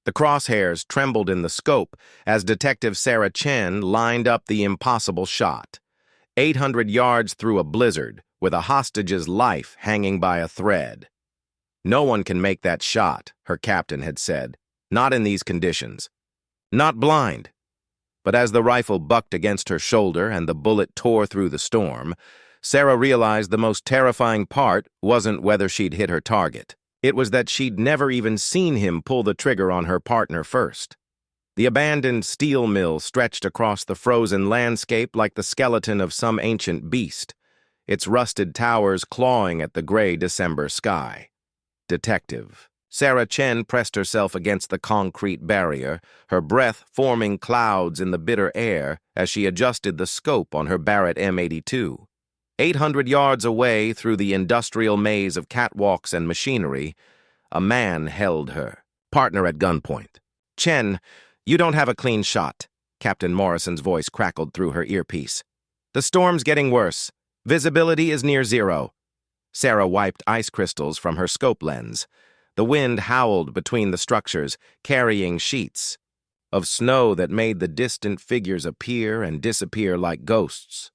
The crosshairs trembled in the scope as Detective Sarah Chen lined up the impossible shot. 800 yards through a blizzard, with a hostage's life hanging by a thread. "No one can make that shot," her captain had said. "Not in these conditions. Not blind." But as the rifle bucked against her shoulder and the bullet tore through the storm, Sarah realized the most terrifying part wasn't whether she'd hit her target. It was that she'd never even seen him pull the trigger on her partner first. The abandoned steel mill stretched across the frozen landscape like the skeleton of some ancient beast, its rusted towers clawing at the gray December sky. Detective Sarah Chen pressed herself against the concrete barrier, her breath forming clouds in the bitter air as she adjusted the scope on her Barrett M82. 800 yards away through the industrial maze of catwalks and machinery, a man held her, partner at gunpoint. "Chen, you don't have a clean shot," Captain Morrison's voice crackled through her earpiece. "The storm's getting worse. Visibility is near zero." Sarah wiped ice crystals from her scope lens. The wind howled between the structures, carrying sheets of snow that made the distant figures appear and disappear like ghosts.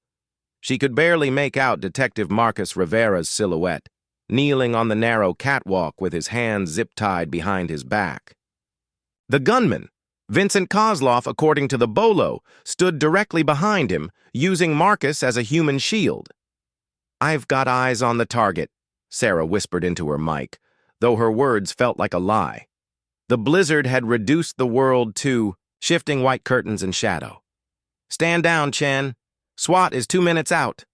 She could barely make out Detective Marcus Rivera's silhouette, kneeling on the narrow catwalk with his hands zip-tied behind his back. The gunman, Vincent Kozlov, according to the bolo, stood directly behind him, using Marcus as a human shield. "I've got eyes on the target," Sarah whispered into her mic, though her words felt like a lie. The blizzard had reduced the world to shifting white curtains and shadow. "Stand down, Chen. SWAT is 2 minutes out."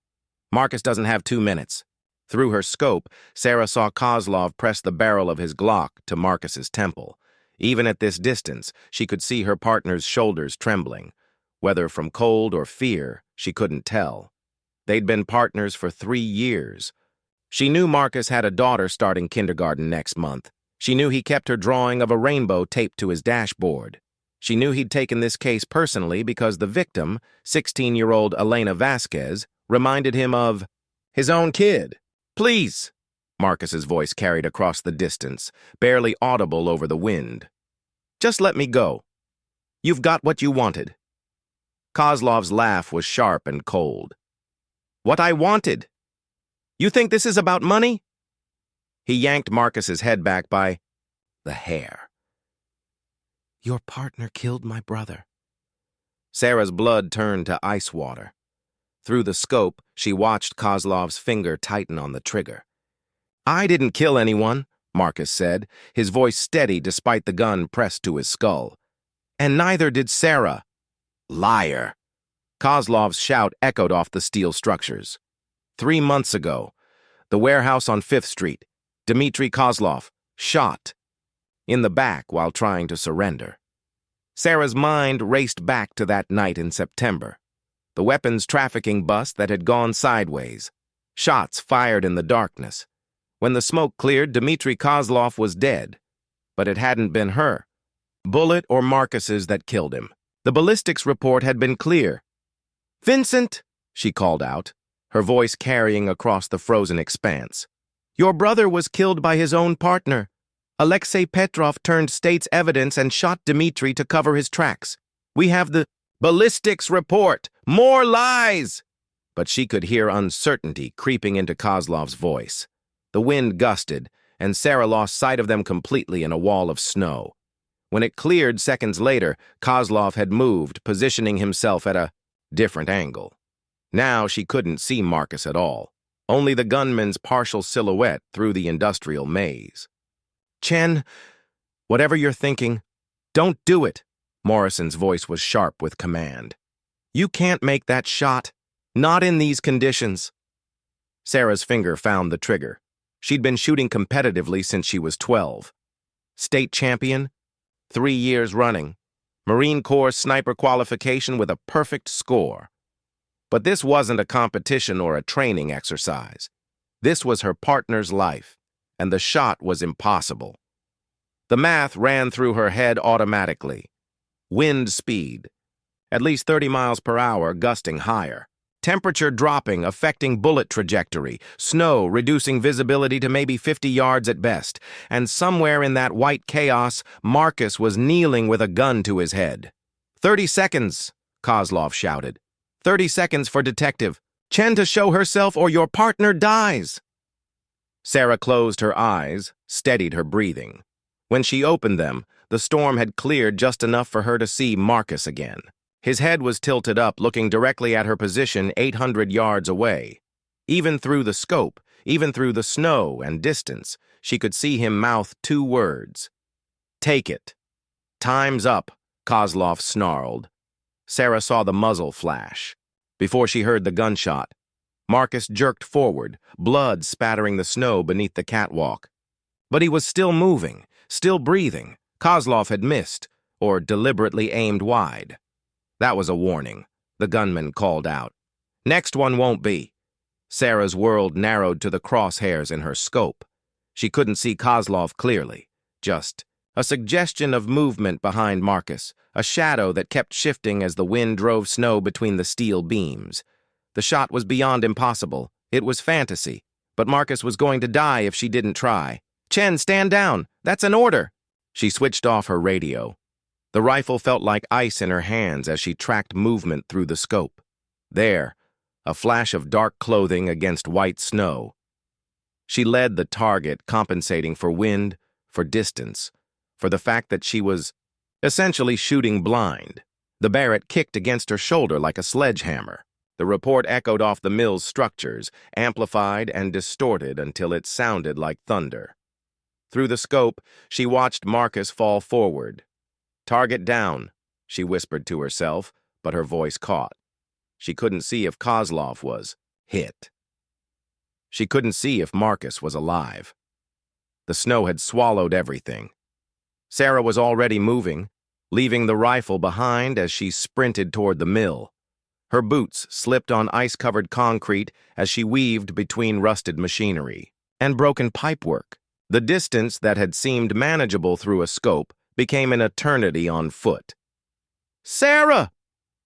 "Marcus doesn't have 2 minutes." Through her scope, Sarah saw Kozlov press the barrel of his Glock to Marcus's temple. Even at this distance, she could see her partner's shoulders trembling. Whether from cold or fear, she couldn't tell. They'd been partners for 3 years. She knew Marcus had a daughter starting kindergarten next month. She knew he kept her drawing of a rainbow taped to his dashboard. She knew he'd taken this case personally because the victim, 16-year-old Elena Vasquez, reminded him of his own kid. "Please," Marcus's voice carried across the distance, barely audible over the wind. "Just let me go. You've got what you wanted." Kozlov's laugh was sharp and cold. "What I wanted? You think this is about money?" He yanked Marcus's head back by the hair. "Your partner killed my brother." Sarah's blood turned to ice water. Through the scope, she watched Kozlov's finger tighten on the trigger. "I didn't kill anyone," Marcus said, his voice steady despite the gun pressed to his skull. "And neither did Sarah." "Liar!" Kozlov's shout echoed off the steel structures. 3 months ago, the warehouse on 5th Street, Dmitry Kozlov, shot in the back while trying to surrender. Sarah's mind raced back to that night in September. The weapons trafficking bust that had gone sideways. Shots fired in the darkness. When the smoke cleared, Dmitry Kozlov was dead. But it hadn't been her, Bullet or Marcus's, that killed him. The ballistics report had been clear. "Vincent," she called out, her voice carrying across the frozen expanse. "Your brother was killed by his own partner. Alexei Petrov turned state's evidence and shot Dmitry to cover his tracks. We have the ballistics report. More lies!" But she could hear uncertainty creeping into Kozlov's voice. The wind gusted, and Sarah lost sight of them completely in a wall of snow. When it cleared seconds later, Kozlov had moved, positioning himself at a different angle. Now she couldn't see Marcus at all, only the gunman's partial silhouette through the industrial maze. "Chen, whatever you're thinking, don't do it," Morrison's voice was sharp with command. "You can't make that shot, not in these conditions." Sarah's finger found the trigger. She'd been shooting competitively since she was 12. State champion, 3 years running, Marine Corps sniper qualification with a perfect score. But this wasn't a competition or a training exercise. This was her partner's life, and the shot was impossible. The math ran through her head automatically. Wind speed, at least 30 miles per hour, gusting higher. Temperature dropping, affecting bullet trajectory. Snow reducing visibility to maybe 50 yards at best. And somewhere in that white chaos, Marcus was kneeling with a gun to his head. 30 seconds, Kozlov shouted. 30 seconds for Detective Chen to show herself or your partner dies. Sarah closed her eyes, steadied her breathing. When she opened them, the storm had cleared just enough for her to see Marcus again. His head was tilted up, looking directly at her position 800 yards away. Even through the scope, even through the snow and distance, she could see him mouth two words. Take it. Time's up, Kozlov snarled. Sarah saw the muzzle flash. Before she heard the gunshot, Marcus jerked forward, blood spattering the snow beneath the catwalk. But he was still moving, still breathing. Kozlov had missed, or deliberately aimed wide. That was a warning, the gunman called out. Next one won't be. Sarah's world narrowed to the crosshairs in her scope. She couldn't see Kozlov clearly, just a suggestion of movement behind Marcus, a shadow that kept shifting as the wind drove snow between the steel beams. The shot was beyond impossible. It was fantasy, but Marcus was going to die if she didn't try. Chen, stand down. That's an order. She switched off her radio. The rifle felt like ice in her hands as she tracked movement through the scope. There, a flash of dark clothing against white snow. She led the target, compensating for wind, for distance, for the fact that she was essentially shooting blind. The Barrett kicked against her shoulder like a sledgehammer. The report echoed off the mill's structures, amplified and distorted until it sounded like thunder. Through the scope, she watched Marcus fall forward. Target down, she whispered to herself, but her voice caught. She couldn't see if Kozlov was hit. She couldn't see if Marcus was alive. The snow had swallowed everything. Sarah was already moving, leaving the rifle behind as she sprinted toward the mill. Her boots slipped on ice-covered concrete as she weaved between rusted machinery and broken pipework. The distance that had seemed manageable through a scope became an eternity on foot. Sarah!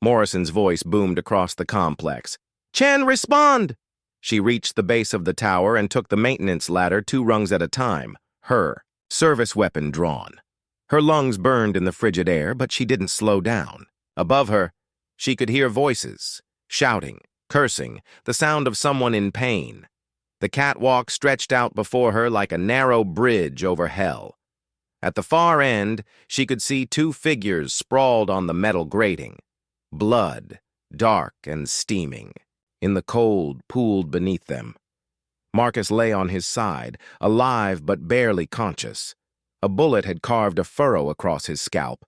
Morrison's voice boomed across the complex. Chen, respond! She reached the base of the tower and took the maintenance ladder 2 rungs at a time, her service weapon drawn. Her lungs burned in the frigid air, but she didn't slow down. Above her, she could hear voices, shouting, cursing, the sound of someone in pain. The catwalk stretched out before her like a narrow bridge over hell. At the far end, she could see 2 figures sprawled on the metal grating. Blood, dark and steaming, in the cold pooled beneath them. Marcus lay on his side, alive but barely conscious. A bullet had carved a furrow across his scalp.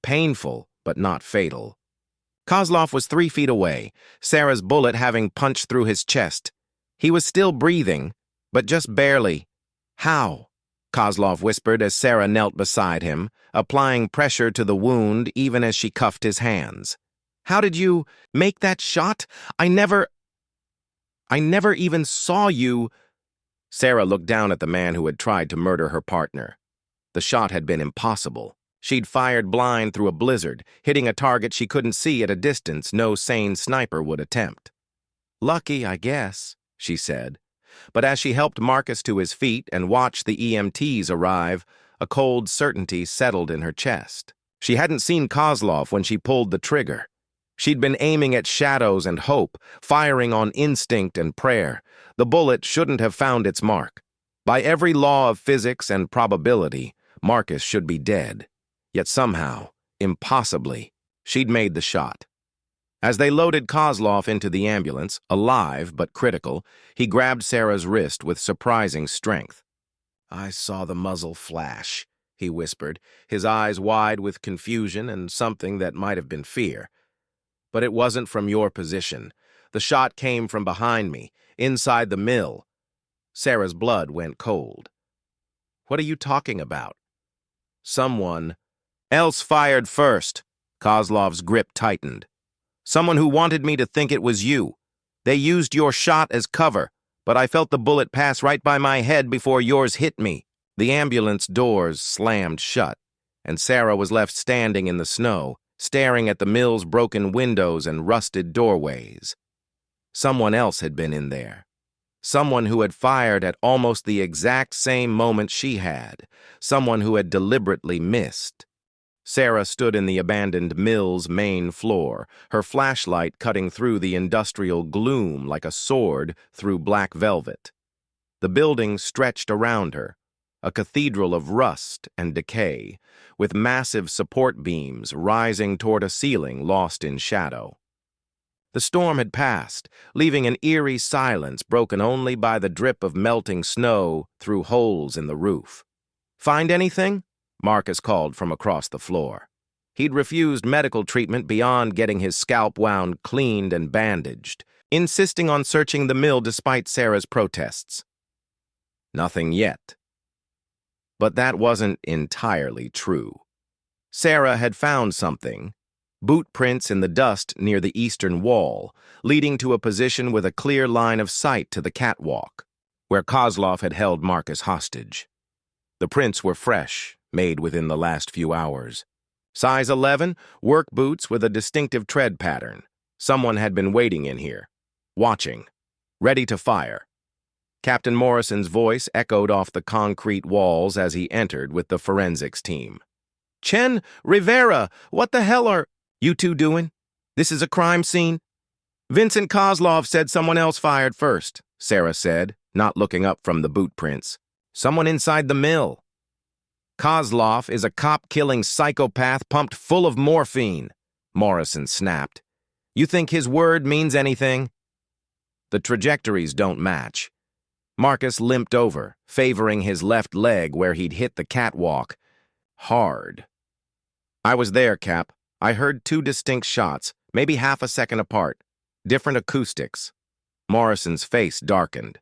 Painful, but not fatal. Kozlov was 3 feet away, Sarah's bullet having punched through his chest. He was still breathing, but just barely. How? Kozlov whispered as Sarah knelt beside him, applying pressure to the wound even as she cuffed his hands. How did you make that shot? I never even saw you. Sarah looked down at the man who had tried to murder her partner. The shot had been impossible. She'd fired blind through a blizzard, hitting a target she couldn't see at a distance no sane sniper would attempt. Lucky, I guess, she said. But as she helped Marcus to his feet and watched the EMTs arrive, a cold certainty settled in her chest. She hadn't seen Kozlov when she pulled the trigger. She'd been aiming at shadows and hope, firing on instinct and prayer. The bullet shouldn't have found its mark. By every law of physics and probability, Marcus should be dead. Yet somehow, impossibly, she'd made the shot. As they loaded Kozlov into the ambulance, alive but critical, he grabbed Sarah's wrist with surprising strength. I saw the muzzle flash, he whispered, his eyes wide with confusion and something that might have been fear. But it wasn't from your position. The shot came from behind me, inside the mill. Sarah's blood went cold. What are you talking about? Someone else fired first. Kozlov's grip tightened. Someone who wanted me to think it was you. They used your shot as cover, but I felt the bullet pass right by my head before yours hit me. The ambulance doors slammed shut, and Sarah was left standing in the snow, staring at the mill's broken windows and rusted doorways. Someone else had been in there. Someone who had fired at almost the exact same moment she had. Someone who had deliberately missed. Sarah stood in the abandoned mill's main floor, her flashlight cutting through the industrial gloom like a sword through black velvet. The building stretched around her, a cathedral of rust and decay, with massive support beams rising toward a ceiling lost in shadow. The storm had passed, leaving an eerie silence broken only by the drip of melting snow through holes in the roof. "Find anything?" Marcus called from across the floor. He'd refused medical treatment beyond getting his scalp wound cleaned and bandaged, insisting on searching the mill despite Sarah's protests. Nothing yet. But that wasn't entirely true. Sarah had found something, boot prints in the dust near the eastern wall, leading to a position with a clear line of sight to the catwalk, where Kozlov had held Marcus hostage. The prints were fresh, made within the last few hours. Size 11, work boots with a distinctive tread pattern. Someone had been waiting in here, watching, ready to fire. Captain Morrison's voice echoed off the concrete walls as he entered with the forensics team. "Chen, Rivera, what the hell are you two doing? This is a crime scene." "Vincent Kozlov said someone else fired first," Sarah said, not looking up from the boot prints. "Someone inside the mill." "Kozlov is a cop-killing psychopath pumped full of morphine," Morrison snapped. "You think his word means anything?" "The trajectories don't match." Marcus limped over, favoring his left leg where he'd hit the catwalk. Hard. "I was there, Cap. I heard 2 distinct shots, maybe half a second apart. Different acoustics." Morrison's face darkened.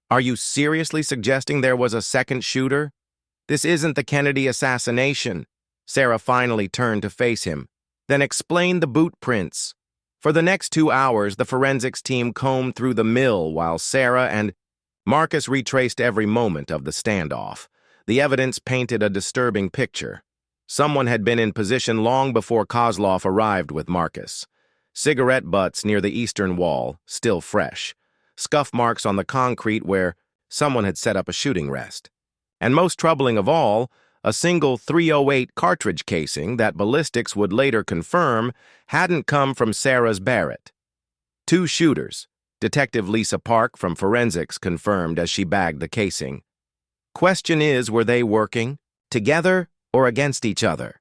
"Are you seriously suggesting there was a second shooter? This isn't the Kennedy assassination." Sarah finally turned to face him. "Then explain the boot prints." For the next 2 hours, the forensics team combed through the mill while Sarah and Marcus retraced every moment of the standoff. The evidence painted a disturbing picture. Someone had been in position long before Kozlov arrived with Marcus. Cigarette butts near the eastern wall, still fresh. Scuff marks on the concrete where someone had set up a shooting rest. And most troubling of all, a single .308 cartridge casing that ballistics would later confirm hadn't come from Sarah's Barrett. 2 shooters, Detective Lisa Park from Forensics confirmed as she bagged the casing. Question is, were they working together or against each other?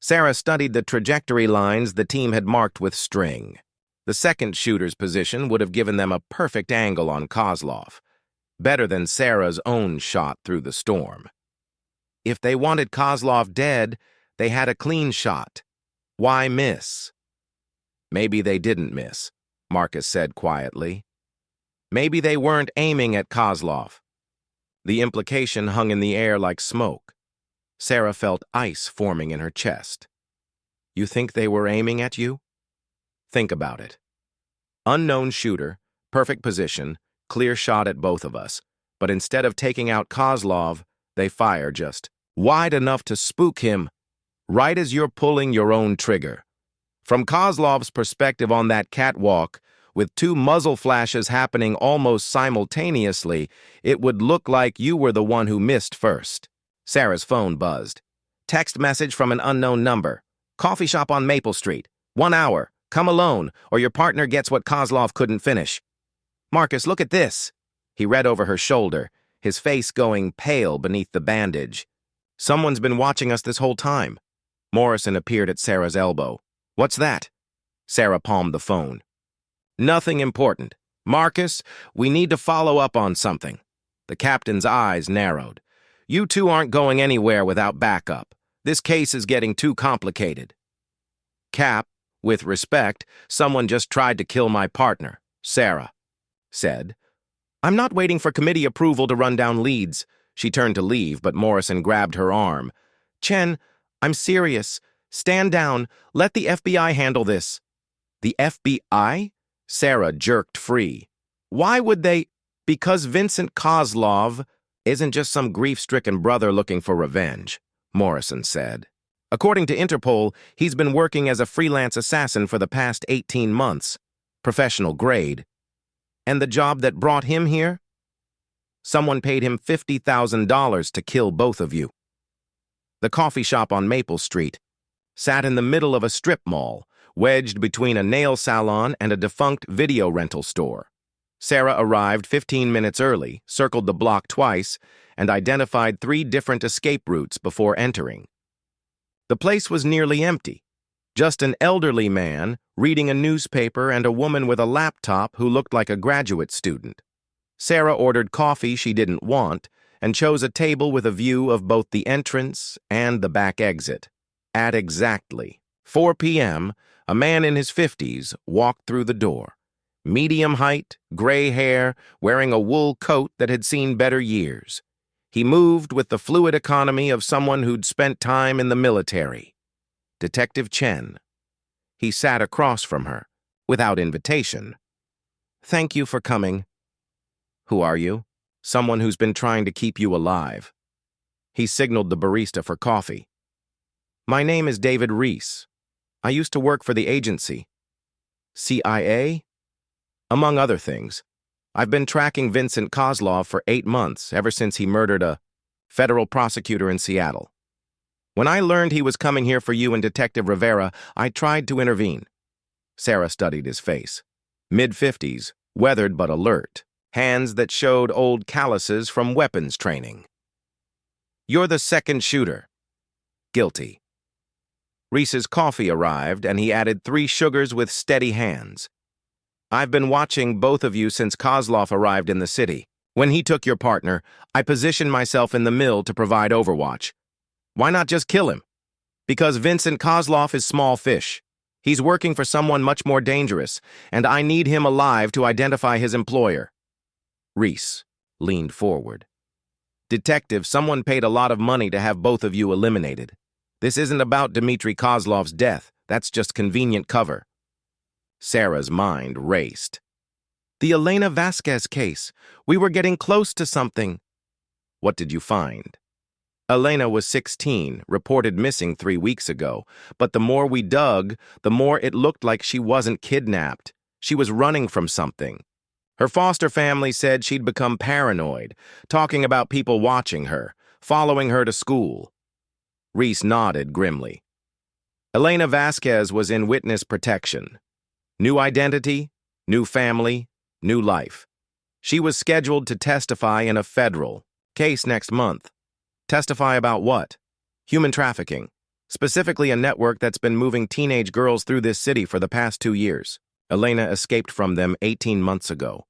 Sarah studied the trajectory lines the team had marked with string. The second shooter's position would have given them a perfect angle on Kozlov, better than Sarah's own shot through the storm. If they wanted Kozlov dead, they had a clean shot. Why miss? Maybe they didn't miss, Marcus said quietly. Maybe they weren't aiming at Kozlov. The implication hung in the air like smoke. Sarah felt ice forming in her chest. You think they were aiming at you? Think about it. Unknown shooter, perfect position, clear shot at both of us. But instead of taking out Kozlov, they fire just wide enough to spook him, right as you're pulling your own trigger. From Kozlov's perspective on that catwalk, with 2 muzzle flashes happening almost simultaneously, it would look like you were the one who missed first. Sarah's phone buzzed. Text message from an unknown number. Coffee shop on Maple Street. 1 hour. Come alone, or your partner gets what Kozlov couldn't finish. Marcus, look at this. He read over her shoulder, his face going pale beneath the bandage. Someone's been watching us this whole time. Morrison appeared at Sarah's elbow. What's that? Sarah palmed the phone. Nothing important. Marcus, we need to follow up on something. The captain's eyes narrowed. You two aren't going anywhere without backup. This case is getting too complicated. Cap, with respect, someone just tried to kill my partner, Sarah said. I'm not waiting for committee approval to run down leads. She turned to leave, but Morrison grabbed her arm. Chen, I'm serious. Stand down. Let the FBI handle this. The FBI? Sarah jerked free. Why would they? Because Vincent Kozlov isn't just some grief-stricken brother looking for revenge, Morrison said. According to Interpol, he's been working as a freelance assassin for the past 18 months. professional grade. And the job that brought him here? Someone paid him $50,000 to kill both of you. The coffee shop on Maple Street sat in the middle of a strip mall, wedged between a nail salon and a defunct video rental store. Sarah arrived 15 minutes early, circled the block twice, and identified 3 different escape routes before entering. The place was nearly empty. Just an elderly man reading a newspaper and a woman with a laptop who looked like a graduate student. Sarah ordered coffee she didn't want and chose a table with a view of both the entrance and the back exit. At exactly 4 p.m., a man in his 50s walked through the door. Medium height, gray hair, wearing a wool coat that had seen better years. He moved with the fluid economy of someone who'd spent time in the military. Detective Chen. He sat across from her, without invitation. "Thank you for coming." "Who are you?" "Someone who's been trying to keep you alive." He signaled the barista for coffee. "My name is David Reese. I used to work for the agency." "CIA?" "Among other things. I've been tracking Vincent Kozlov for 8 months, ever since he murdered a federal prosecutor in Seattle. When I learned he was coming here for you and Detective Rivera, I tried to intervene." Sarah studied his face. Mid-50s, weathered but alert. Hands that showed old calluses from weapons training. "You're the second shooter." "Guilty." Reese's coffee arrived, and he added 3 sugars with steady hands. "I've been watching both of you since Kozlov arrived in the city. When he took your partner, I positioned myself in the mill to provide overwatch. Why not just kill him? Because Vincent Kozlov is small fish. He's working for someone much more dangerous, and I need him alive to identify his employer." Reese leaned forward. "Detective, someone paid a lot of money to have both of you eliminated. This isn't about Dmitry Kozlov's death. That's just convenient cover." Sarah's mind raced. "The Elena Vasquez case. We were getting close to something." "What did you find?" "Elena was 16, reported missing 3 weeks ago, but the more we dug, the more it looked like she wasn't kidnapped. She was running from something. Her foster family said she'd become paranoid, talking about people watching her, following her to school." Reese nodded grimly. "Elena Vasquez was in witness protection. New identity, new family, new life. She was scheduled to testify in a federal case next month. Testify about what? Human trafficking, specifically a network that's been moving teenage girls through this city for the past 2 years. Elena escaped from them 18 months ago,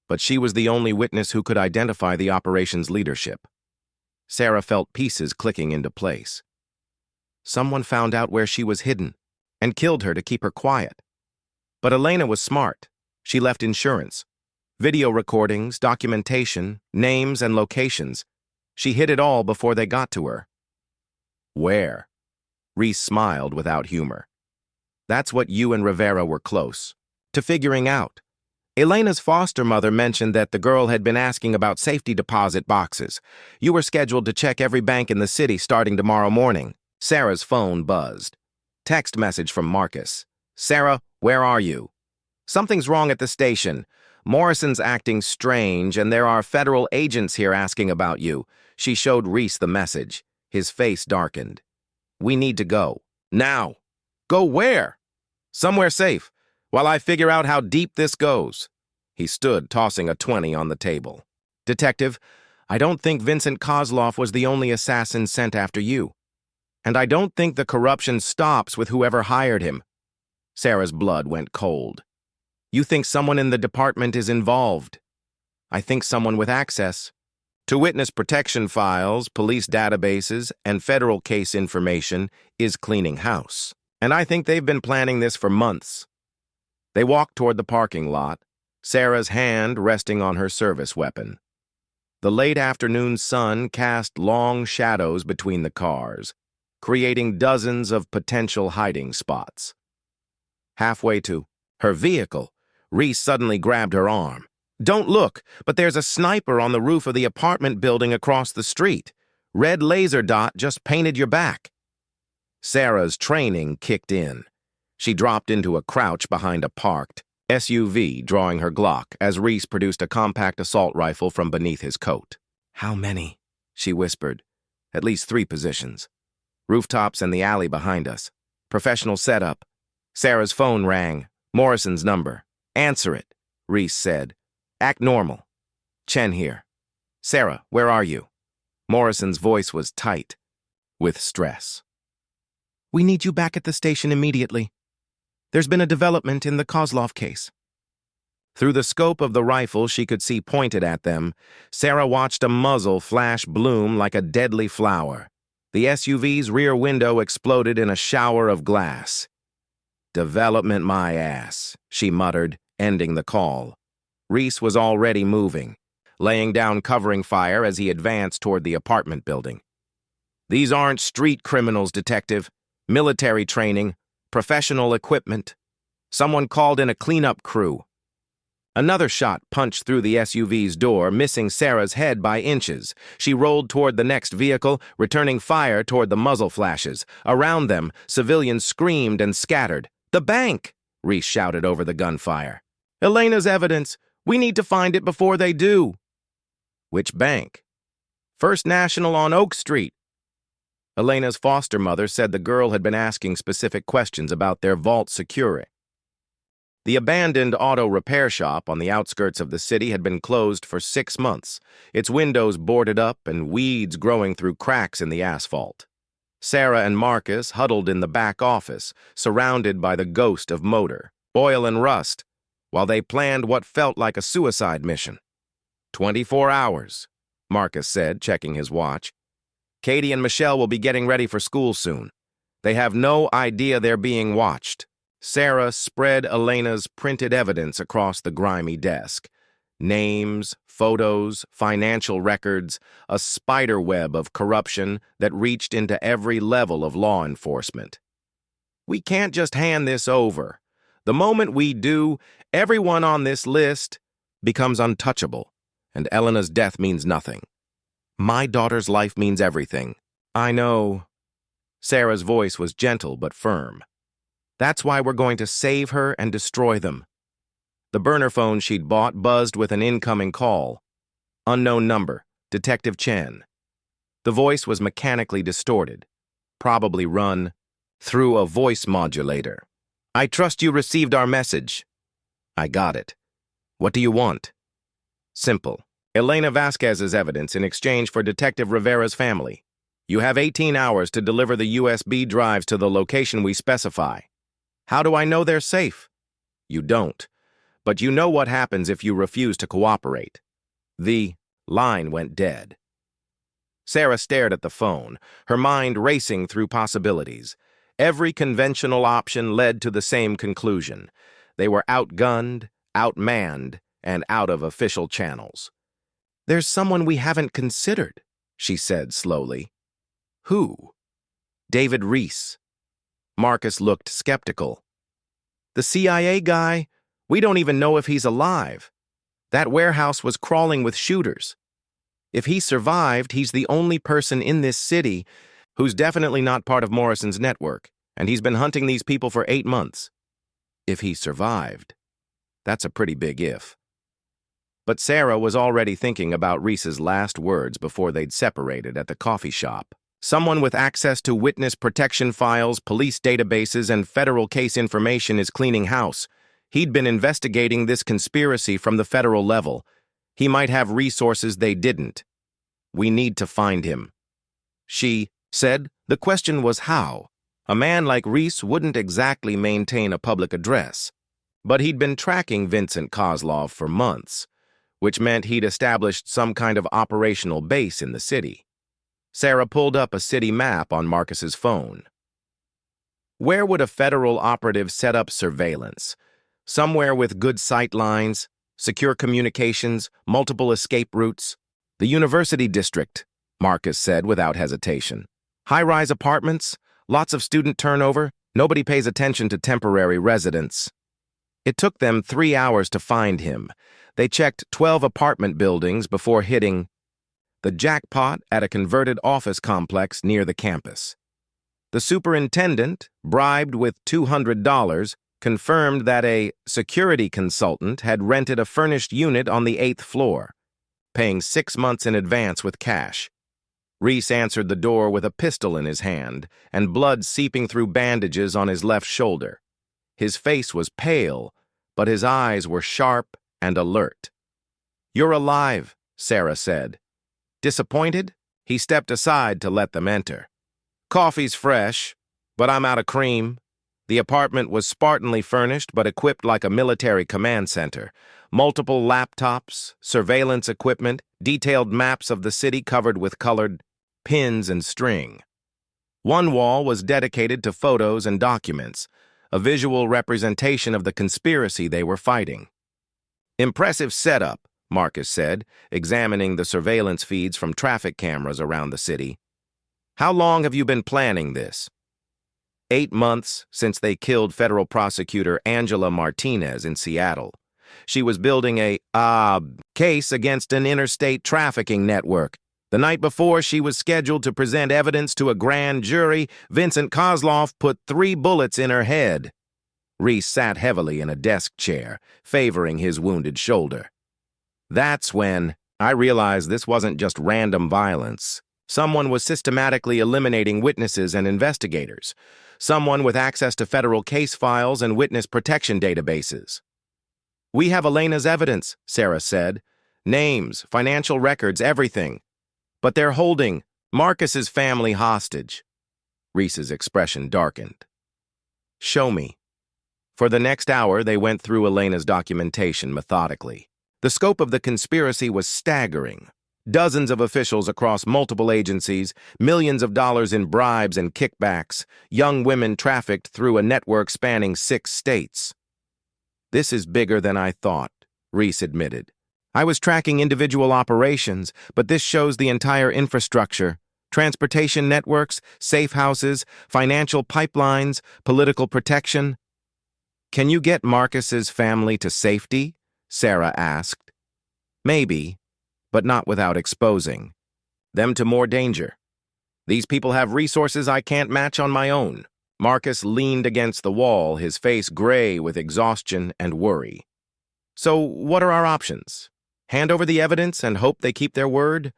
but she was the only witness who could identify the operation's leadership." Sarah felt pieces clicking into place. Someone found out where she was hidden and killed her to keep her quiet. But Elena was smart. She left insurance, video recordings, documentation, names, and locations. She hid it all before they got to her. "Where?" Reese smiled without humor. "That's what you and Rivera were close to figuring out. Elena's foster mother mentioned that the girl had been asking about safety deposit boxes. You were scheduled to check every bank in the city starting tomorrow morning." Sarah's phone buzzed. Text message from Marcus. "Sarah, where are you?" "Something's wrong at the station. Morrison's acting strange, and there are federal agents here asking about you." She showed Reese the message. His face darkened. "We need to go. Now." "Go where?" "Somewhere safe, while I figure out how deep this goes." He stood, tossing a 20 on the table. "Detective, I don't think Vincent Kozlov was the only assassin sent after you. And I don't think the corruption stops with whoever hired him." Sarah's blood went cold. "You think someone in the department is involved?" "I think someone with access to witness protection files, police databases, and federal case information is cleaning house. And I think they've been planning this for months." They walked toward the parking lot, Sarah's hand resting on her service weapon. The late afternoon sun cast long shadows between the cars, creating dozens of potential hiding spots. Halfway to her vehicle, Reese suddenly grabbed her arm. "Don't look, but there's a sniper on the roof of the apartment building across the street. Red laser dot just painted your back." Sarah's training kicked in. She dropped into a crouch behind a parked SUV, drawing her Glock, as Reese produced a compact assault rifle from beneath his coat. "How many?" she whispered. "At least 3 positions. Rooftops and the alley behind us. Professional setup." Sarah's phone rang. Morrison's number. "Answer it," Reese said. "Act normal. Chen here." "Sarah, where are you?" Morrison's voice was tight, with stress. "We need you back at the station immediately. There's been a development in the Kozlov case." Through the scope of the rifle she could see pointed at them, Sarah watched a muzzle flash bloom like a deadly flower. The SUV's rear window exploded in a shower of glass. "Development my ass," she muttered, ending the call. Reese was already moving, laying down covering fire as he advanced toward the apartment building. "These aren't street criminals, Detective. Military training, professional equipment. Someone called in a cleanup crew." Another shot punched through the SUV's door, missing Sarah's head by inches. She rolled toward the next vehicle, returning fire toward the muzzle flashes. Around them, civilians screamed and scattered. "The bank!" Reese shouted over the gunfire. "Elena's evidence. We need to find it before they do." "Which bank?" "First National on Oak Street." Elena's foster mother said the girl had been asking specific questions about their vault security. The abandoned auto repair shop on the outskirts of the city had been closed for 6 months, its windows boarded up and weeds growing through cracks in the asphalt. Sarah and Marcus huddled in the back office, surrounded by the ghost of motor, oil and rust, while they planned what felt like a suicide mission. 24 hours, Marcus said, checking his watch. "Katie and Michelle will be getting ready for school soon. They have no idea they're being watched." Sarah spread Elena's printed evidence across the grimy desk. Names, photos, financial records, a spider web of corruption that reached into every level of law enforcement. "We can't just hand this over. The moment we do, everyone on this list becomes untouchable, and Elena's death means nothing. My daughter's life means everything." "I know." Sarah's voice was gentle but firm. "That's why we're going to save her and destroy them." The burner phone she'd bought buzzed with an incoming call. Unknown number, Detective Chen. The voice was mechanically distorted, probably run through a voice modulator. "I trust you received our message." "I got it. What do you want?" "Simple. Elena Vasquez's evidence in exchange for Detective Rivera's family. You have 18 hours to deliver the USB drives to the location we specify." "How do I know they're safe?" "You don't. But you know what happens if you refuse to cooperate." The line went dead. Sarah stared at the phone, her mind racing through possibilities. Every conventional option led to the same conclusion. They were outgunned, outmanned, and out of official channels. "There's someone we haven't considered," she said slowly. "Who?" "David Reese." Marcus looked skeptical. "The CIA guy? We don't even know if he's alive. That warehouse was crawling with shooters. If he survived, he's the only person in this city who's definitely not part of Morrison's network, and he's been hunting these people for 8 months. If he survived. That's a pretty big if." But Sarah was already thinking about Reese's last words before they'd separated at the coffee shop. "Someone with access to witness protection files, police databases, and federal case information is cleaning house. He'd been investigating this conspiracy from the federal level. He might have resources they didn't. We need to find him." She said the question was how. A man like Reese wouldn't exactly maintain a public address. But he'd been tracking Vincent Kozlov for months, which meant he'd established some kind of operational base in the city. Sarah pulled up a city map on Marcus's phone. Where would a federal operative set up surveillance? Somewhere with good sight lines, secure communications, multiple escape routes. "The University District," Marcus said without hesitation. "High-rise apartments, lots of student turnover, nobody pays attention to temporary residents." It took them 3 hours to find him. They checked 12 apartment buildings before hitting the jackpot at a converted office complex near the campus. The superintendent, bribed with $200, confirmed that a security consultant had rented a furnished unit on the 8th floor, paying 6 months in advance with cash. Reese answered the door with a pistol in his hand and blood seeping through bandages on his left shoulder. His face was pale, but his eyes were sharp and alert. "You're alive," Sarah said. Disappointed, he stepped aside to let them enter. "Coffee's fresh, but I'm out of cream." The apartment was spartanly furnished but equipped like a military command center. Multiple laptops, surveillance equipment, detailed maps of the city covered with colored pins and string. One wall was dedicated to photos and documents, a visual representation of the conspiracy they were fighting. "Impressive setup," Marcus said, examining the surveillance feeds from traffic cameras around the city. "How long have you been planning this?" 8 months since they killed federal prosecutor Angela Martinez in Seattle. She was building a case against an interstate trafficking network. The night before she was scheduled to present evidence to a grand jury, Vincent Kozlov put 3 bullets in her head. Reese sat heavily in a desk chair, favoring his wounded shoulder. "That's when I realized this wasn't just random violence. Someone was systematically eliminating witnesses and investigators. Someone with access to federal case files and witness protection databases." "We have Elena's evidence," Sarah said. "Names, financial records, everything. But they're holding Marcus's family hostage." Reese's expression darkened. "Show me." For the next hour, they went through Elena's documentation methodically. The scope of the conspiracy was staggering. Dozens of officials across multiple agencies, millions of dollars in bribes and kickbacks, young women trafficked through a network spanning 6 states. "This is bigger than I thought," Reese admitted. "I was tracking individual operations, but this shows the entire infrastructure. Transportation networks, safe houses, financial pipelines, political protection." "Can you get Marcus's family to safety?" Sarah asked. "Maybe, but not without exposing them to more danger. These people have resources I can't match on my own." Marcus leaned against the wall, his face gray with exhaustion and worry. "So what are our options? Hand over the evidence and hope they keep their word?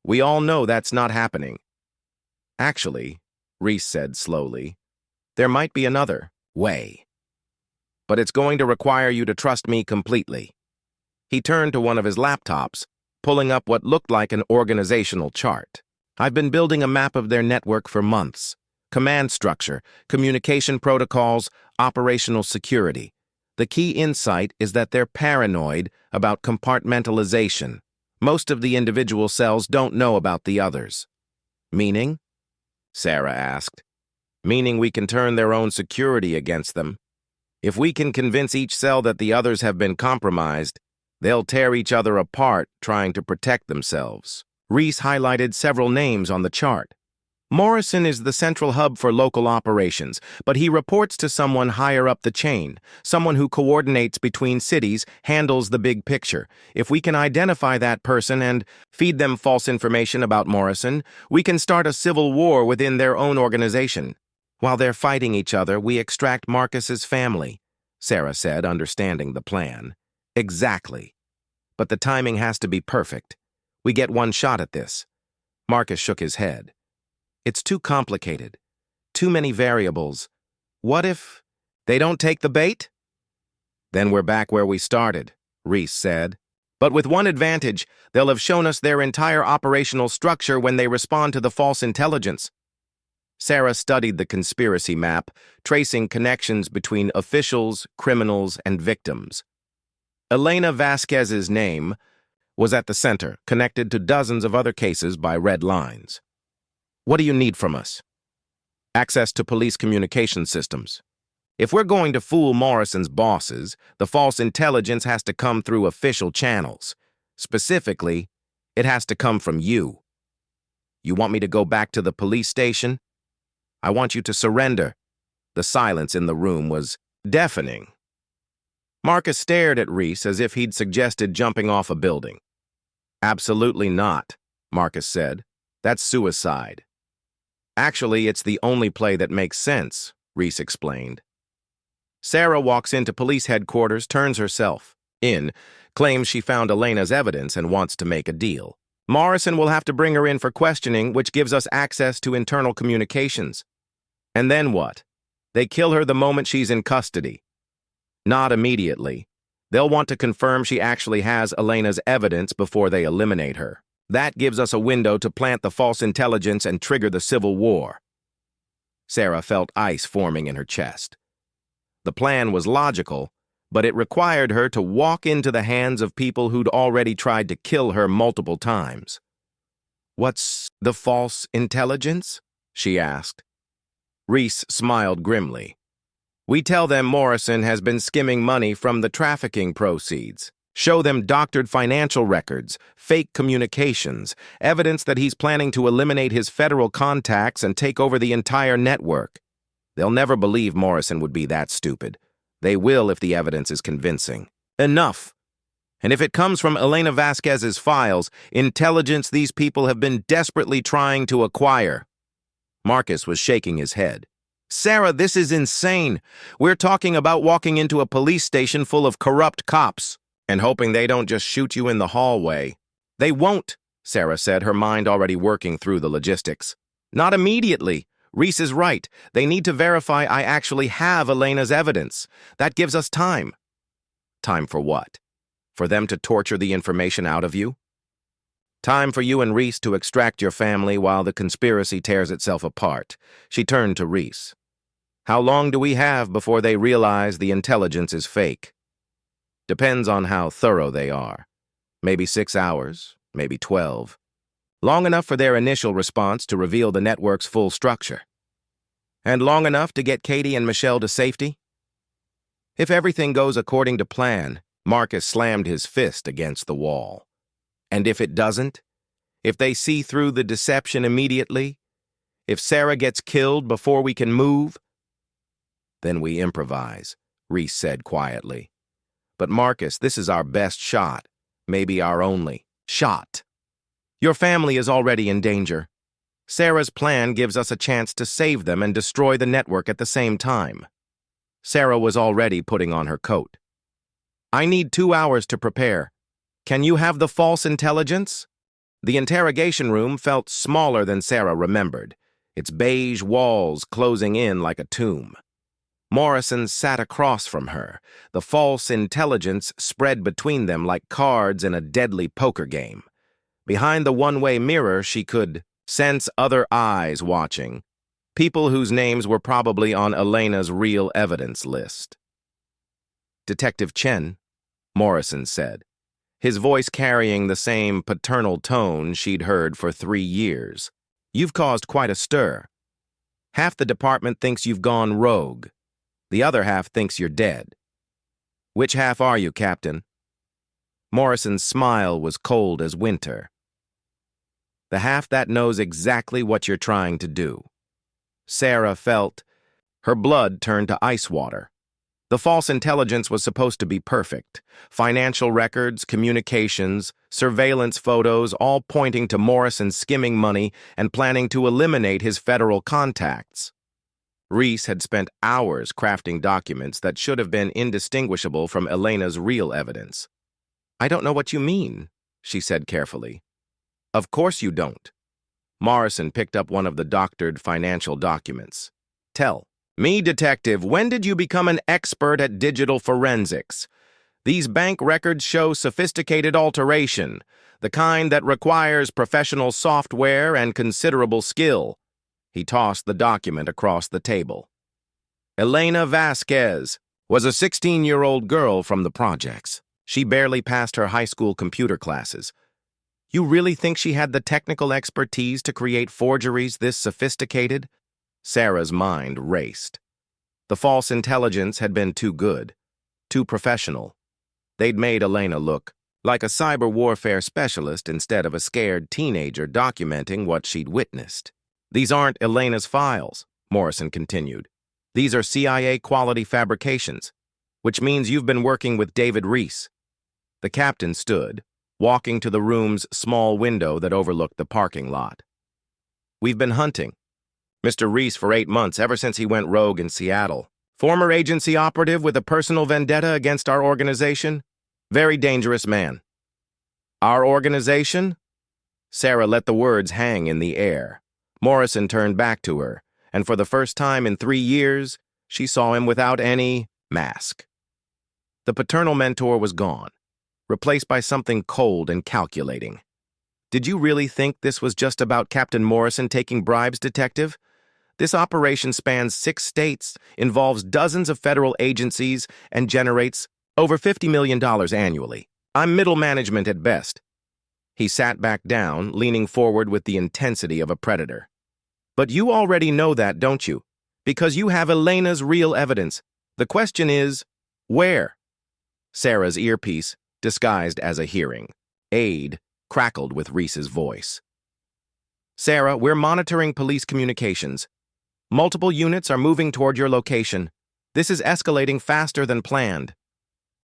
We all know that's not happening." "Actually," Reese said slowly, "there might be another way. But it's going to require you to trust me completely." He turned to one of his laptops, pulling up what looked like an organizational chart. "I've been building a map of their network for months. Command structure, communication protocols, operational security. The key insight is that they're paranoid about compartmentalization. Most of the individual cells don't know about the others." "Meaning?" Sarah asked. "Meaning we can turn their own security against them. If we can convince each cell that the others have been compromised, they'll tear each other apart trying to protect themselves." Reese highlighted several names on the chart. "Morrison is the central hub for local operations, but he reports to someone higher up the chain, someone who coordinates between cities, handles the big picture. If we can identify that person and feed them false information about Morrison, we can start a civil war within their own organization. While they're fighting each other, we extract Marcus's family," Sarah said, understanding the plan. "Exactly. But the timing has to be perfect. We get one shot at this." Marcus shook his head. "It's too complicated. Too many variables. What if they don't take the bait?" "Then we're back where we started," Reese said. "But with one advantage, they'll have shown us their entire operational structure when they respond to the false intelligence." Sarah studied the conspiracy map, tracing connections between officials, criminals, and victims. Elena Vasquez's name was at the center, connected to dozens of other cases by red lines. "What do you need from us?" "Access to police communication systems. If we're going to fool Morrison's bosses, the false intelligence has to come through official channels. Specifically, it has to come from you. You want me to go back to the police station? I want you to surrender." The silence in the room was deafening. Marcus stared at Reese as if he'd suggested jumping off a building. "Absolutely not," Marcus said. "That's suicide." "Actually, it's the only play that makes sense," Reese explained. Sarah walks into police headquarters, turns herself in, claims she found Elena's evidence and wants to make a deal. Morrison will have to bring her in for questioning, which gives us access to internal communications. And then what? They kill her the moment she's in custody. Not immediately. They'll want to confirm she actually has Elena's evidence before they eliminate her. That gives us a window to plant the false intelligence and trigger the civil war. Sarah felt ice forming in her chest. The plan was logical, but it required her to walk into the hands of people who'd already tried to kill her multiple times. "What's the false intelligence?" she asked. Reese smiled grimly. "We tell them Morrison has been skimming money from the trafficking proceeds. Show them doctored financial records, fake communications, evidence that he's planning to eliminate his federal contacts and take over the entire network. They'll never believe Morrison would be that stupid. They will if the evidence is convincing. Enough! And if it comes from Elena Vasquez's files, intelligence these people have been desperately trying to acquire." Marcus was shaking his head. "Sarah, this is insane. We're talking about walking into a police station full of corrupt cops and hoping they don't just shoot you in the hallway." "They won't," Sarah said, her mind already working through the logistics. "Not immediately. Reese is right. They need to verify I actually have Elena's evidence. That gives us time." "Time for what? For them to torture the information out of you?" "Time for you and Reese to extract your family while the conspiracy tears itself apart." She turned to Reese. "How long do we have before they realize the intelligence is fake?" "Depends on how thorough they are. Maybe 6 hours, maybe 12. Long enough for their initial response to reveal the network's full structure. And long enough to get Katie and Michelle to safety? If everything goes according to plan," Marcus slammed his fist against the wall. "And if it doesn't? If they see through the deception immediately? If Sarah gets killed before we can move?" "Then we improvise," Reese said quietly. "But Marcus, this is our best shot, maybe our only shot. Your family is already in danger. Sarah's plan gives us a chance to save them and destroy the network at the same time." Sarah was already putting on her coat. "I need 2 hours to prepare. Can you have the false intelligence?" The interrogation room felt smaller than Sarah remembered, its beige walls closing in like a tomb. Morrison sat across from her, the false intelligence spread between them like cards in a deadly poker game. Behind the one-way mirror, she could sense other eyes watching, people whose names were probably on Elena's real evidence list. "Detective Chen," Morrison said, his voice carrying the same paternal tone she'd heard for 3 years. "You've caused quite a stir. Half the department thinks you've gone rogue. The other half thinks you're dead. Which half are you, Captain?" Morrison's smile was cold as winter. "The half that knows exactly what you're trying to do." Sarah felt her blood turn to ice water. The false intelligence was supposed to be perfect. Financial records, communications, surveillance photos, all pointing to Morrison skimming money and planning to eliminate his federal contacts. Reese had spent hours crafting documents that should have been indistinguishable from Elena's real evidence. "I don't know what you mean," she said carefully. "Of course you don't." Morrison picked up one of the doctored financial documents. "Tell me, detective, when did you become an expert at digital forensics? These bank records show sophisticated alteration, the kind that requires professional software and considerable skill." He tossed the document across the table. "Elena Vasquez was a 16-year-old girl from the projects. She barely passed her high school computer classes. You really think she had the technical expertise to create forgeries this sophisticated?" Sarah's mind raced. The false intelligence had been too good, too professional. They'd made Elena look like a cyber warfare specialist instead of a scared teenager documenting what she'd witnessed. "These aren't Elena's files," Morrison continued. "These are CIA quality fabrications, which means you've been working with David Reese." The captain stood, walking to the room's small window that overlooked the parking lot. "We've been hunting Mr. Reese for 8 months, ever since he went rogue in Seattle. Former agency operative with a personal vendetta against our organization? Very dangerous man. Our organization? Sarah let the words hang in the air. Morrison turned back to her, and for the first time in 3 years, she saw him without any mask. The paternal mentor was gone, replaced by something cold and calculating. Did you really think this was just about Captain Morrison taking bribes, Detective? This operation spans 6 states, involves dozens of federal agencies, and generates over $50 million annually. I'm middle management at best. He sat back down, leaning forward with the intensity of a predator. But you already know that, don't you? Because you have Elena's real evidence. The question is, where? Sarah's earpiece, disguised as a hearing aid, crackled with Reese's voice. Sarah, we're monitoring police communications. Multiple units are moving toward your location. This is escalating faster than planned.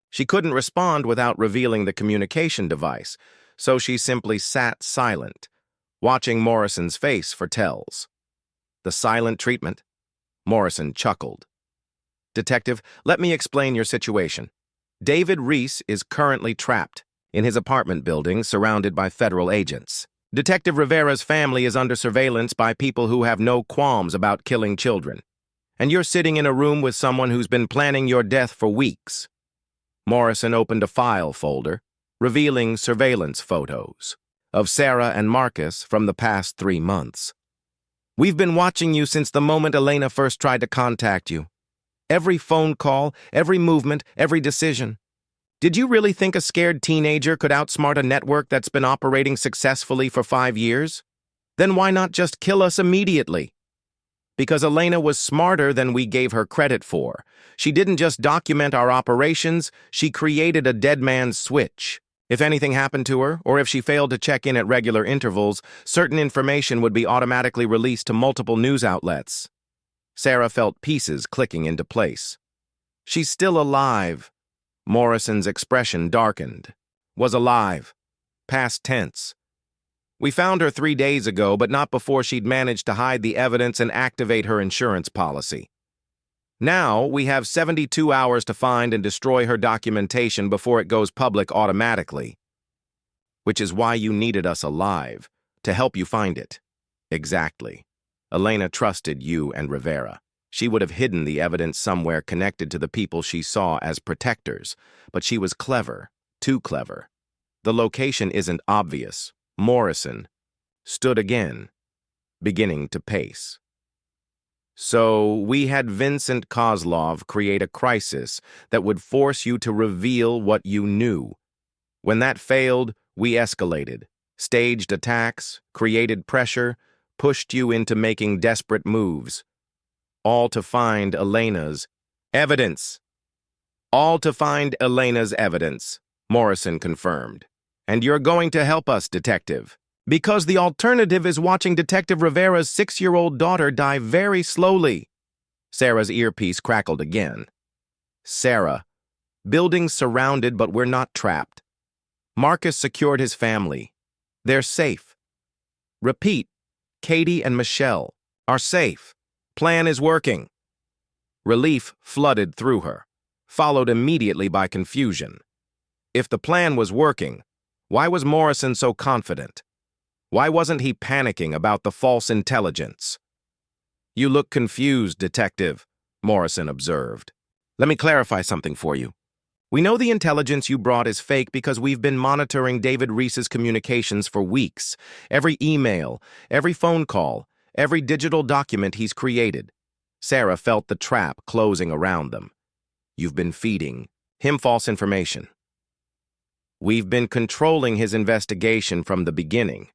She couldn't respond without revealing the communication device, so she simply sat silent, watching Morrison's face for tells. The silent treatment? Morrison chuckled. Detective, let me explain your situation. David Reese is currently trapped in his apartment building surrounded by federal agents. Detective Rivera's family is under surveillance by people who have no qualms about killing children. And you're sitting in a room with someone who's been planning your death for weeks. Morrison opened a file folder, revealing surveillance photos of Sarah and Marcus from the past 3 months. We've been watching you since the moment Elena first tried to contact you. Every phone call, every movement, every decision. Did you really think a scared teenager could outsmart a network that's been operating successfully for 5 years? Then why not just kill us immediately? Because Elena was smarter than we gave her credit for. She didn't just document our operations, she created a dead man's switch. If anything happened to her, or if she failed to check in at regular intervals, certain information would be automatically released to multiple news outlets. Sarah felt pieces clicking into place. She's still alive. Morrison's expression darkened. Was alive. Past tense. We found her 3 days ago, but not before she'd managed to hide the evidence and activate her insurance policy. Now, we have 72 hours to find and destroy her documentation before it goes public automatically. Which is why you needed us alive, to help you find it. Exactly. Elena trusted you and Rivera. She would have hidden the evidence somewhere connected to the people she saw as protectors, but she was clever, too clever. The location isn't obvious. Morrison stood again, beginning to pace. So we had Vincent Kozlov create a crisis that would force you to reveal what you knew. When that failed, we escalated, staged attacks, created pressure, pushed you into making desperate moves. All to find Elena's evidence. All to find Elena's evidence, Morrison confirmed. And you're going to help us, Detective. Because the alternative is watching Detective Rivera's 6-year-old daughter die very slowly. Sarah's earpiece crackled again. Sarah, buildings surrounded, but we're not trapped. Marcus secured his family. They're safe. Repeat, Katie and Michelle are safe. Plan is working. Relief flooded through her, followed immediately by confusion. If the plan was working, why was Morrison so confident? Why wasn't he panicking about the false intelligence? You look confused, Detective, Morrison observed. Let me clarify something for you. We know the intelligence you brought is fake because we've been monitoring David Reese's communications for weeks. Every email, every phone call, every digital document he's created. Sarah felt the trap closing around them. You've been feeding him false information. We've been controlling his investigation from the beginning.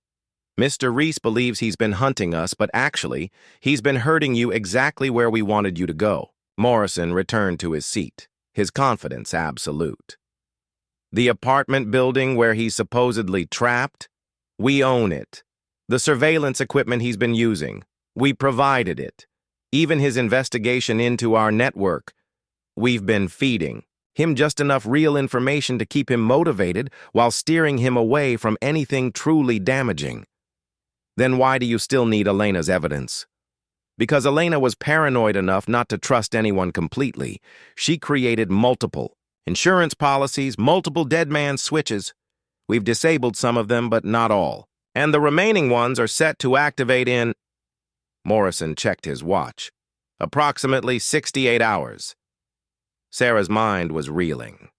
Mr. Reese believes he's been hunting us, but actually, he's been hurting you exactly where we wanted you to go. Morrison returned to his seat, his confidence absolute. The apartment building where he's supposedly trapped? We own it. The surveillance equipment he's been using, we provided it. Even his investigation into our network, we've been feeding him just enough real information to keep him motivated while steering him away from anything truly damaging. Then why do you still need Elena's evidence? Because Elena was paranoid enough not to trust anyone completely, she created multiple insurance policies, multiple dead man switches. We've disabled some of them, but not all. And the remaining ones are set to activate in... Morrison checked his watch. Approximately 68 hours. Sarah's mind was reeling.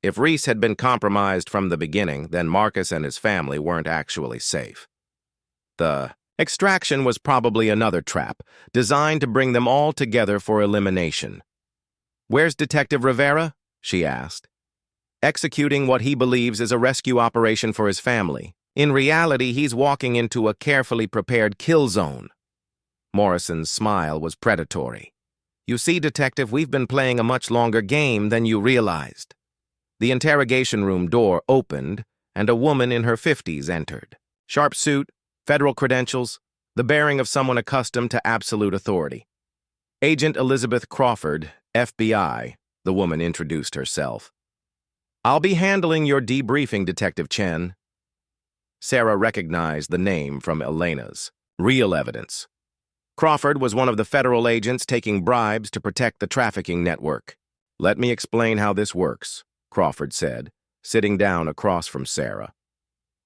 If Reese had been compromised from the beginning, then Marcus and his family weren't actually safe. The extraction was probably another trap, designed to bring them all together for elimination. "Where's Detective Rivera?" she asked. "Executing what he believes is a rescue operation for his family. In reality, he's walking into a carefully prepared kill zone." Morrison's smile was predatory. "You see, Detective, we've been playing a much longer game than you realized." The interrogation room door opened, and a woman in her 50s entered. Sharp suit, federal credentials, the bearing of someone accustomed to absolute authority. "Agent Elizabeth Crawford, FBI," the woman introduced herself. "I'll be handling your debriefing, Detective Chen." Sarah recognized the name from Elena's. Real evidence. Crawford was one of the federal agents taking bribes to protect the trafficking network. "Let me explain how this works," Crawford said, sitting down across from Sarah.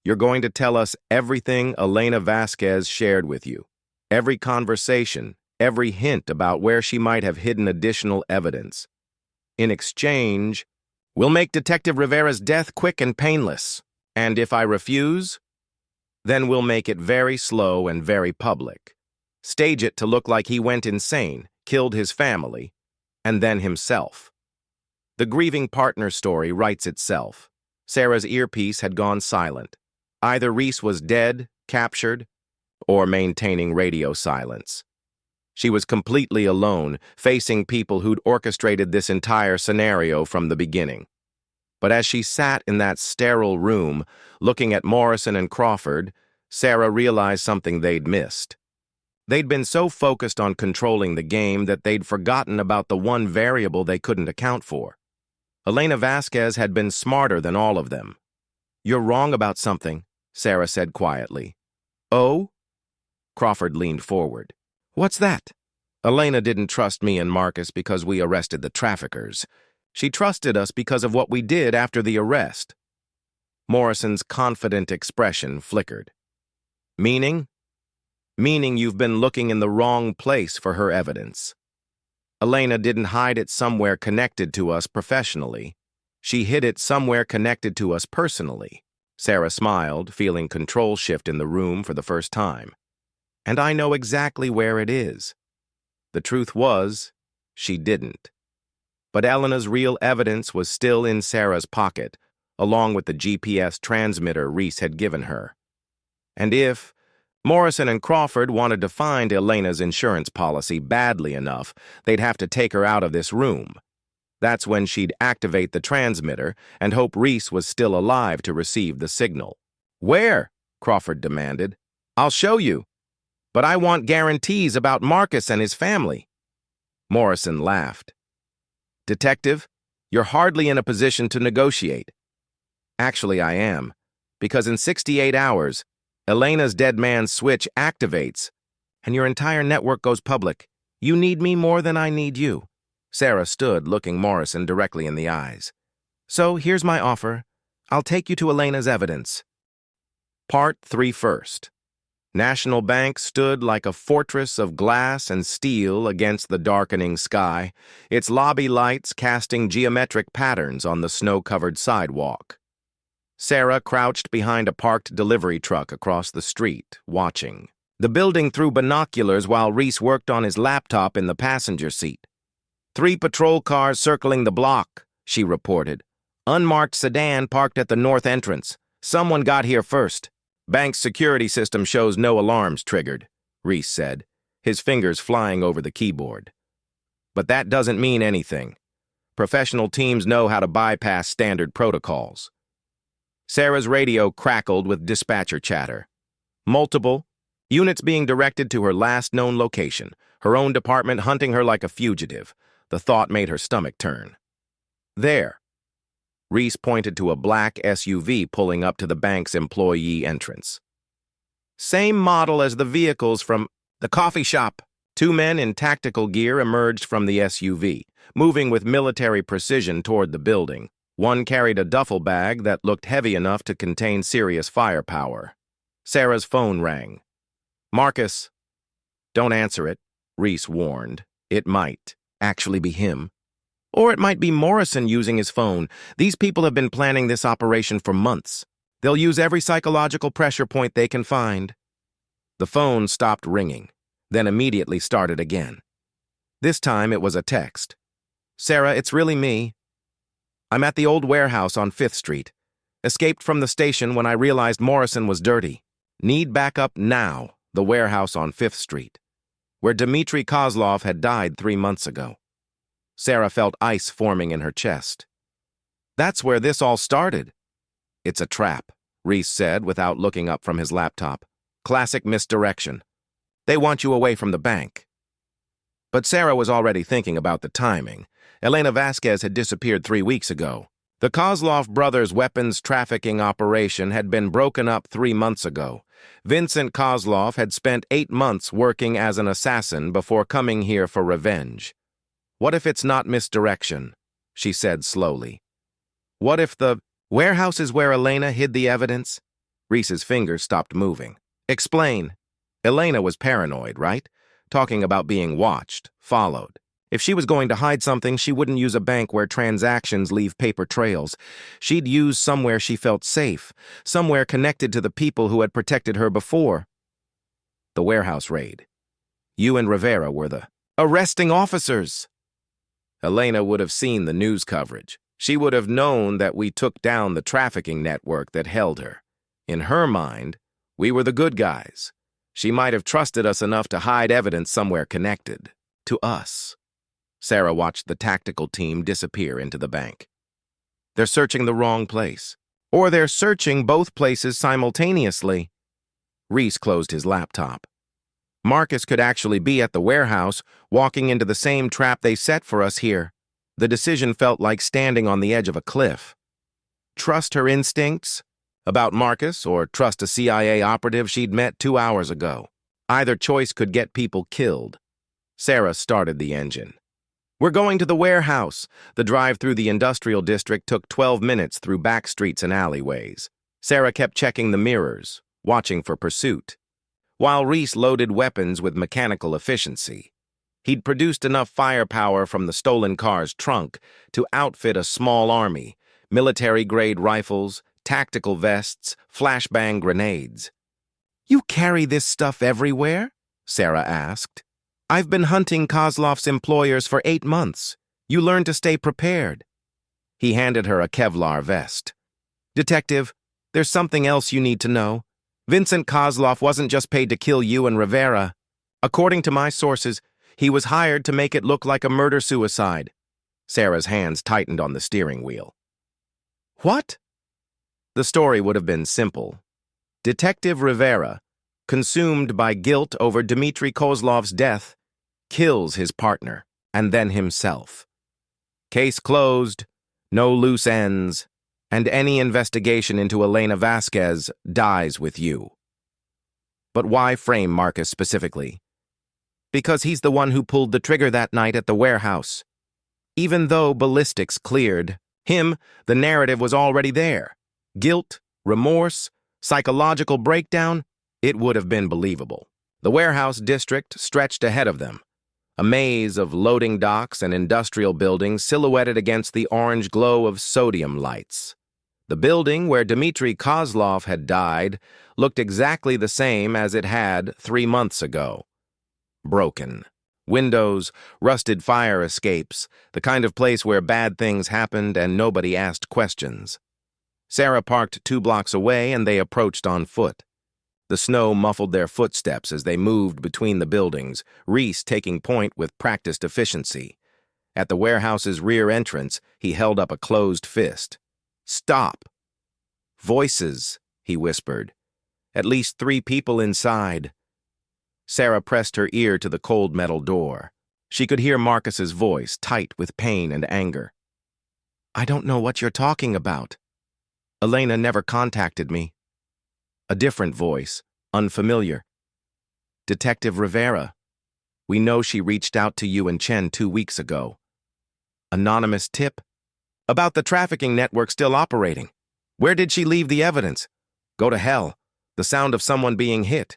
"You're going to tell us everything Elena Vasquez shared with you. Every conversation, every hint about where she might have hidden additional evidence. In exchange, we'll make Detective Rivera's death quick and painless. And if I refuse, then we'll make it very slow and very public. Stage it to look like he went insane, killed his family, and then himself." The grieving partner story writes itself. Sarah's earpiece had gone silent. Either Reese was dead, captured, or maintaining radio silence. She was completely alone, facing people who'd orchestrated this entire scenario from the beginning. But as she sat in that sterile room, looking at Morrison and Crawford, Sarah realized something they'd missed. They'd been so focused on controlling the game that they'd forgotten about the one variable they couldn't account for. Elena Vasquez had been smarter than all of them. "You're wrong about something," Sarah said quietly. "Oh?" Crawford leaned forward. "What's that?" "Elena didn't trust me and Marcus because we arrested the traffickers. She trusted us because of what we did after the arrest." Morrison's confident expression flickered. "Meaning?" "Meaning you've been looking in the wrong place for her evidence. Elena didn't hide it somewhere connected to us professionally. She hid it somewhere connected to us personally." Sarah smiled, feeling control shift in the room for the first time. "And I know exactly where it is." The truth was, she didn't. But Elena's real evidence was still in Sarah's pocket, along with the GPS transmitter Reese had given her. And if Morrison and Crawford wanted to find Elena's insurance policy badly enough, they'd have to take her out of this room. That's when she'd activate the transmitter and hope Reese was still alive to receive the signal. "Where?" Crawford demanded. "I'll show you. But I want guarantees about Marcus and his family." Morrison laughed. "Detective, you're hardly in a position to negotiate." "Actually, I am, because in 68 hours, Elena's dead man switch activates, and your entire network goes public. You need me more than I need you." Sarah stood, looking Morrison directly in the eyes. "So here's my offer. I'll take you to Elena's evidence." Part 3 first. National Bank stood like a fortress of glass and steel against the darkening sky, its lobby lights casting geometric patterns on the snow-covered sidewalk. Sarah crouched behind a parked delivery truck across the street, watching the building through binoculars while Reese worked on his laptop in the passenger seat. "3 patrol cars circling the block," she reported. "Unmarked sedan parked at the north entrance. Someone got here first. Bank's security system shows no alarms triggered," Reese said, his fingers flying over the keyboard. "But that doesn't mean anything. Professional teams know how to bypass standard protocols." Sarah's radio crackled with dispatcher chatter. Multiple units being directed to her last known location, her own department hunting her like a fugitive. The thought made her stomach turn. "There." Reese pointed to a black SUV pulling up to the bank's employee entrance. "Same model as the vehicles from the coffee shop, Two men in tactical gear emerged from the SUV, moving with military precision toward the building. One carried a duffel bag that looked heavy enough to contain serious firepower. Sarah's phone rang. "Marcus." "Don't answer it," Reese warned. "It might actually be him. Or it might be Morrison using his phone. These people have been planning this operation for months. They'll use every psychological pressure point they can find." The phone stopped ringing, then immediately started again. This time it was a text. "Sarah, it's really me. I'm at the old warehouse on 5th Street. Escaped from the station when I realized Morrison was dirty. Need backup now, the warehouse on 5th Street, where Dmitry Kozlov had died 3 months ago." Sarah felt ice forming in her chest. "That's where this all started." "It's a trap," Reese said without looking up from his laptop. "Classic misdirection. They want you away from the bank." But Sarah was already thinking about the timing. Elena Vasquez had disappeared 3 weeks ago. The Kozlov brothers' weapons trafficking operation had been broken up 3 months ago. Vincent Kozlov had spent 8 months working as an assassin before coming here for revenge. "What if it's not misdirection?" she said slowly. "What if the warehouse is where Elena hid the evidence?" Reese's fingers stopped moving. "Explain." Elena was paranoid, right? Talking about being watched, followed. If she was going to hide something, she wouldn't use a bank where transactions leave paper trails. She'd use somewhere she felt safe, somewhere connected to the people who had protected her before. The warehouse raid. You and Rivera were the arresting officers. Elena would have seen the news coverage. She would have known that we took down the trafficking network that held her. In her mind, we were the good guys. She might have trusted us enough to hide evidence somewhere connected to us. Sarah watched the tactical team disappear into the bank. They're searching the wrong place. Or they're searching both places simultaneously. Reese closed his laptop. Marcus could actually be at the warehouse, walking into the same trap they set for us here. The decision felt like standing on the edge of a cliff. Trust her instincts about Marcus, or trust a CIA operative she'd met 2 hours ago. Either choice could get people killed. Sarah started the engine. We're going to the warehouse. The drive through the industrial district took 12 minutes through back streets and alleyways. Sarah kept checking the mirrors, watching for pursuit, while Reese loaded weapons with mechanical efficiency. He'd produced enough firepower from the stolen car's trunk to outfit a small army, military-grade rifles, tactical vests, flashbang grenades. "You carry this stuff everywhere?" Sarah asked. "I've been hunting Kozlov's employers for 8 months. You learn to stay prepared." He handed her a Kevlar vest. "Detective, there's something else you need to know. Vincent Kozlov wasn't just paid to kill you and Rivera. According to my sources, he was hired to make it look like a murder-suicide." Sarah's hands tightened on the steering wheel. "What?" The story would have been simple. Detective Rivera, consumed by guilt over Dmitry Kozlov's death, kills his partner, and then himself. Case closed, no loose ends, and any investigation into Elena Vasquez dies with you. But why frame Marcus specifically? Because he's the one who pulled the trigger that night at the warehouse. Even though ballistics cleared him, the narrative was already there. Guilt, remorse, psychological breakdown, it would have been believable. The warehouse district stretched ahead of them, a maze of loading docks and industrial buildings silhouetted against the orange glow of sodium lights. The building where Dmitry Kozlov had died looked exactly the same as it had 3 months ago. Broken. Windows, rusted fire escapes, the kind of place where bad things happened and nobody asked questions. Sarah parked 2 blocks away and they approached on foot. The snow muffled their footsteps as they moved between the buildings, Reese taking point with practiced efficiency. At the warehouse's rear entrance, he held up a closed fist. "Stop!" "Voices," he whispered. "At least 3 people inside." Sarah pressed her ear to the cold metal door. She could hear Marcus's voice, tight with pain and anger. "I don't know what you're talking about. Elena never contacted me." A different voice, unfamiliar. "Detective Rivera." We know she reached out to you and Chen 2 weeks ago. Anonymous tip? About the trafficking network still operating. Where did she leave the evidence? Go to hell. The sound of someone being hit.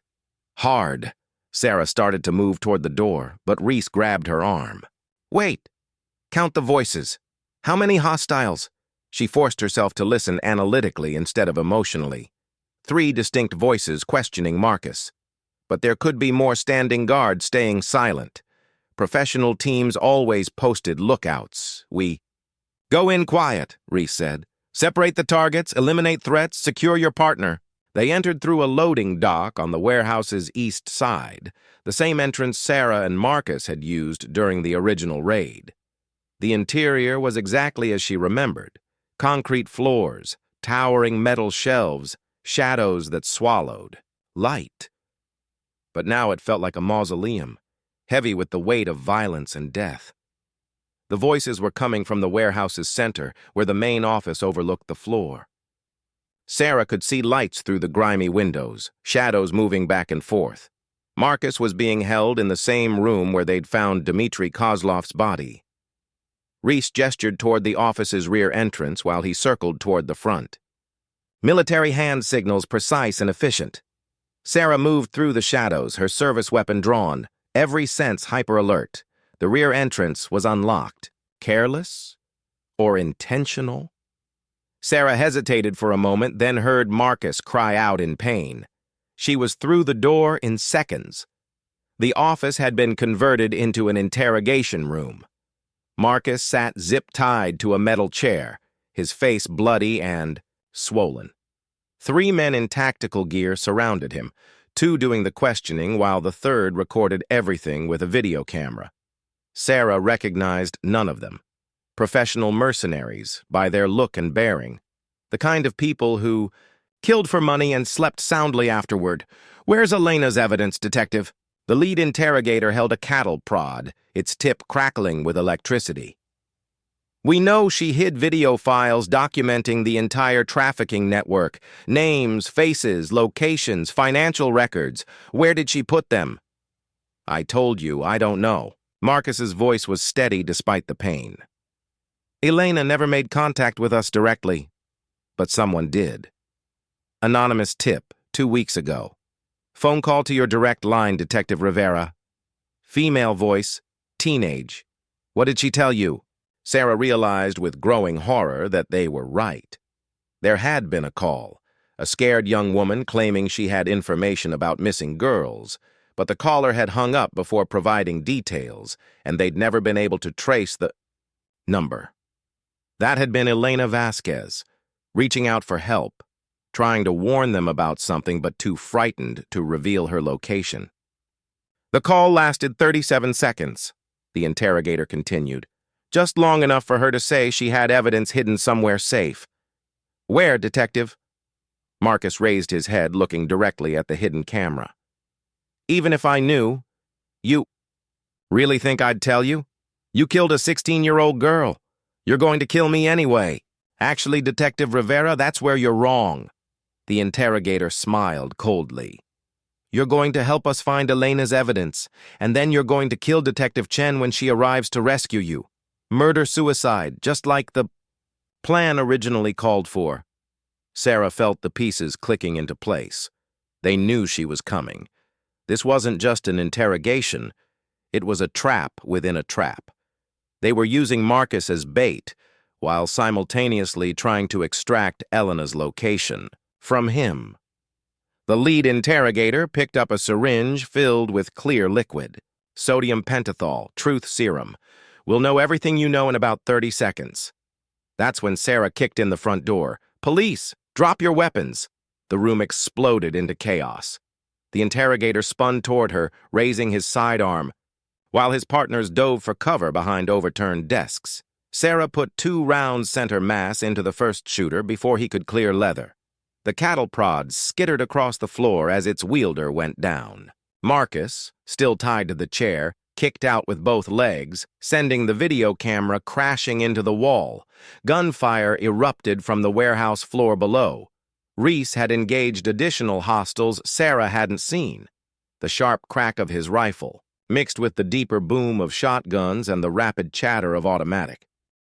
Hard. Sarah started to move toward the door, but Reese grabbed her arm. Wait. Count the voices. How many hostiles? She forced herself to listen analytically instead of emotionally. 3 distinct voices questioning Marcus. But there could be more standing guard staying silent. Professional teams always posted lookouts. Go in quiet, Reese said. Separate the targets, eliminate threats, secure your partner. They entered through a loading dock on the warehouse's east side, the same entrance Sarah and Marcus had used during the original raid. The interior was exactly as she remembered. Concrete floors, towering metal shelves, shadows that swallowed. Light. But now it felt like a mausoleum, heavy with the weight of violence and death. The voices were coming from the warehouse's center, where the main office overlooked the floor. Sarah could see lights through the grimy windows, shadows moving back and forth. Marcus was being held in the same room where they'd found Dmitry Kozlov's body. Reese gestured toward the office's rear entrance while he circled toward the front. Military hand signals precise and efficient. Sarah moved through the shadows, her service weapon drawn, every sense hyper-alert. The rear entrance was unlocked. Careless? Or intentional? Sarah hesitated for a moment, then heard Marcus cry out in pain. She was through the door in seconds. The office had been converted into an interrogation room. Marcus sat zip-tied to a metal chair, his face bloody and swollen. 3 men in tactical gear surrounded him, 2 doing the questioning while the 3rd recorded everything with a video camera. Sarah recognized none of them. Professional mercenaries, by their look and bearing. The kind of people who killed for money and slept soundly afterward. Where's Elena's evidence, detective? The lead interrogator held a cattle prod, its tip crackling with electricity. We know she hid video files documenting the entire trafficking network. Names, faces, locations, financial records. Where did she put them? I told you, I don't know. Marcus's voice was steady despite the pain. Elena never made contact with us directly, but someone did. Anonymous tip, 2 weeks ago. Phone call to your direct line, Detective Rivera. Female voice, teenage. What did she tell you? Sarah realized with growing horror that they were right. There had been a call, a scared young woman claiming she had information about missing girls, but the caller had hung up before providing details, and they'd never been able to trace the number. That had been Elena Vasquez, reaching out for help, trying to warn them about something but too frightened to reveal her location. The call lasted 37 seconds, the interrogator continued, just long enough for her to say she had evidence hidden somewhere safe. Where, detective? Marcus raised his head, looking directly at the hidden camera. Even if I knew, you really think I'd tell you? You killed a 16-year-old girl. You're going to kill me anyway. Actually, Detective Rivera, that's where you're wrong. The interrogator smiled coldly. You're going to help us find Elena's evidence, and then you're going to kill Detective Chen when she arrives to rescue you. Murder-suicide, just like the plan originally called for. Sarah felt the pieces clicking into place. They knew she was coming. This wasn't just an interrogation. It was a trap within a trap. They were using Marcus as bait, while simultaneously trying to extract Elena's location from him. The lead interrogator picked up a syringe filled with clear liquid. Sodium pentothal, truth serum. We'll know everything you know in about 30 seconds. That's when Sarah kicked in the front door. Police, drop your weapons. The room exploded into chaos. The interrogator spun toward her, raising his sidearm, while his partners dove for cover behind overturned desks. Sarah put 2 rounds center mass into the first shooter before he could clear leather. The cattle prod skittered across the floor as its wielder went down. Marcus, still tied to the chair, kicked out with both legs, sending the video camera crashing into the wall. Gunfire erupted from the warehouse floor below. Reese had engaged additional hostiles Sarah hadn't seen. The sharp crack of his rifle, mixed with the deeper boom of shotguns and the rapid chatter of automatic.